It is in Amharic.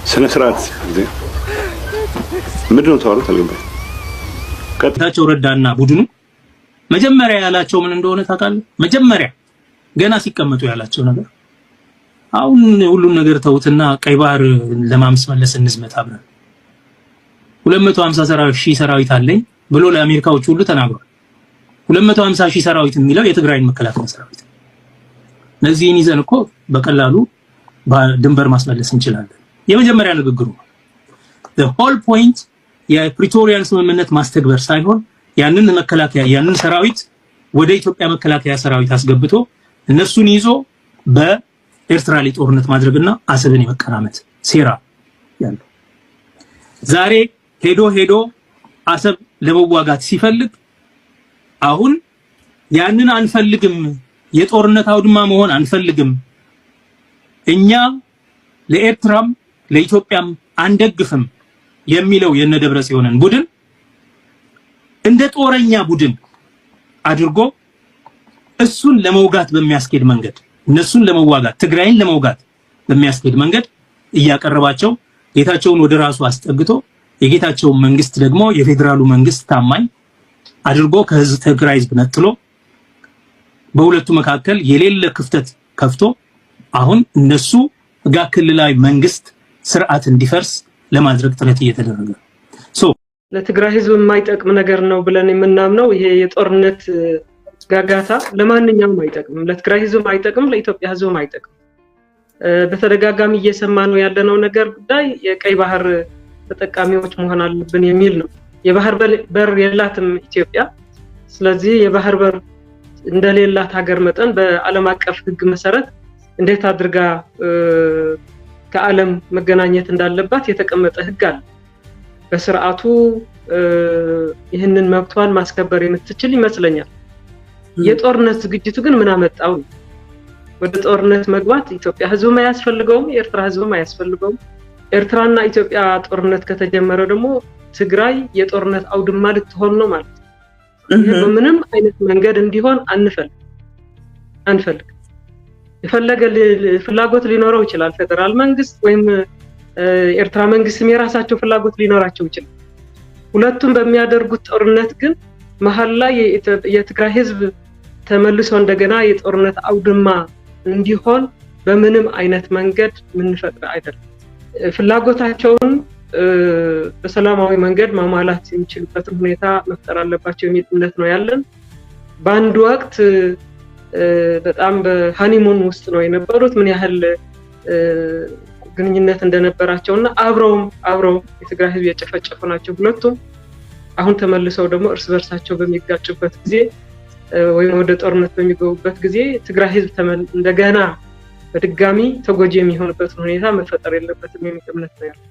ስነስርዓት ምንድነው ታወሩት አልገባኝ። ጌታቸው ረዳና ቡድኑ መጀመሪያ ያላቸው ምን እንደሆነ ታውቃለህ? መጀመሪያ ገና ሲቀመጡ ያላቸው ነገር አሁን ሁሉን ነገር ተውትና ቀይ ባህር ለማስመለስ እንዝመት አብረን 250,000 ሰራዊት አለኝ ብሎ ለአሜሪካዎች ሁሉ ተናግሯል። 250,000 ሰራዊት የሚለው የትግራይን መከላከያ ሰራዊት ለዚህን ይዘን እኮ በቀላሉ ድንበር ማስመለስ እንችላለን። የመጀመሪያ ንግግሩ the whole point የፕሪቶሪያን ስምምነት ማስተግበር ሳይሆን ያንን መከላከያ ያንን ሰራዊት ወደ ኢትዮጵያ መከላከያ ሰራዊት አስገብቶ እነሱን ይዞ በኤርትራ ላይ ጦርነት ማድረግና አሰብን የመቀራመት ሴራ ያለው ዛሬ ሄዶ አሰብ ለመዋጋት ሲፈልግ አሁን ያንን አንፈልግም፣ የጦርነት አውድማ መሆን አንፈልግም፣ እኛ ለኤርትራም ለኢትዮጵያም አንደግፍም የሚለው የነደብረ ጽዮንን ቡድን እንደ ጦረኛ ቡድን አድርጎ እሱን ለመውጋት በሚያስኬድ መንገድ እነሱን ለመዋጋት ትግራይን ለመውጋት በሚያስኬድ መንገድ እያቀረባቸው ጌታቸውን ወደ ራሱ አስጠግቶ የጌታቸውን መንግስት ደግሞ የፌደራሉ መንግስት ታማኝ አድርጎ ከህዝብ ትግራይ ህዝብ ነጥሎ በሁለቱ መካከል የሌለ ክፍተት ከፍቶ አሁን እነሱ ጋር ክልላዊ መንግስት ስርዓት እንዲፈርስ ለማድረግ ጥረት እየተደረገ ነው። ለትግራይ ህዝብ የማይጠቅም ነገር ነው ብለን የምናምነው ይሄ የጦርነት ጋጋታ ለማንኛውም አይጠቅም። ለትግራይ ህዝብ አይጠቅም፣ ለኢትዮጵያ ህዝብ አይጠቅም። በተደጋጋሚ እየሰማነው ያለነው ነገር ጉዳይ የቀይ ባህር ተጠቃሚዎች መሆን አለብን የሚል ነው። የባህር በር የላትም ኢትዮጵያ። ስለዚህ የባህር በር እንደሌላት ሀገር መጠን በዓለም አቀፍ ህግ መሰረት እንዴት አድርጋ ከዓለም መገናኘት እንዳለባት የተቀመጠ ህግ አለ። በስርዓቱ ይህንን መብቷን ማስከበር የምትችል ይመስለኛል። የጦርነት ዝግጅቱ ግን ምን አመጣው? ወደ ጦርነት መግባት ኢትዮጵያ ህዝብም አያስፈልገውም፣ የኤርትራ ህዝብም አያስፈልገውም። ኤርትራና ኢትዮጵያ ጦርነት ከተጀመረ ደግሞ ትግራይ የጦርነት አውድማ ልትሆን ነው ማለት ነው። በምንም አይነት መንገድ እንዲሆን አንፈልግ። የፈለገ ፍላጎት ሊኖረው ይችላል ፌደራል መንግስት ወይም ኤርትራ መንግስትም የራሳቸው ፍላጎት ሊኖራቸው ይችላል። ሁለቱም በሚያደርጉት ጦርነት ግን መሀል ላይ የትግራይ ህዝብ ተመልሶ እንደገና የጦርነት አውድማ እንዲሆን በምንም አይነት መንገድ ምንፈቅድ አይደለም። ፍላጎታቸውን በሰላማዊ መንገድ ማሟላት የሚችሉበትን ሁኔታ መፍጠር አለባቸው የሚል እምነት ነው ያለን። በአንድ ወቅት በጣም በሃኒሙን ውስጥ ነው የነበሩት። ምን ያህል ግንኙነት እንደነበራቸውና አብረው የትግራይ ህዝብ የጨፈጨፉ ናቸው ሁለቱም። አሁን ተመልሰው ደግሞ እርስ በርሳቸው በሚጋጩበት ጊዜ ወይም ወደ ጦርነት በሚገቡበት ጊዜ ትግራይ ህዝብ እንደገና በድጋሚ ተጎጂ የሚሆንበት ሁኔታ መፈጠር የለበትም የሚል እምነት ነው ያለው።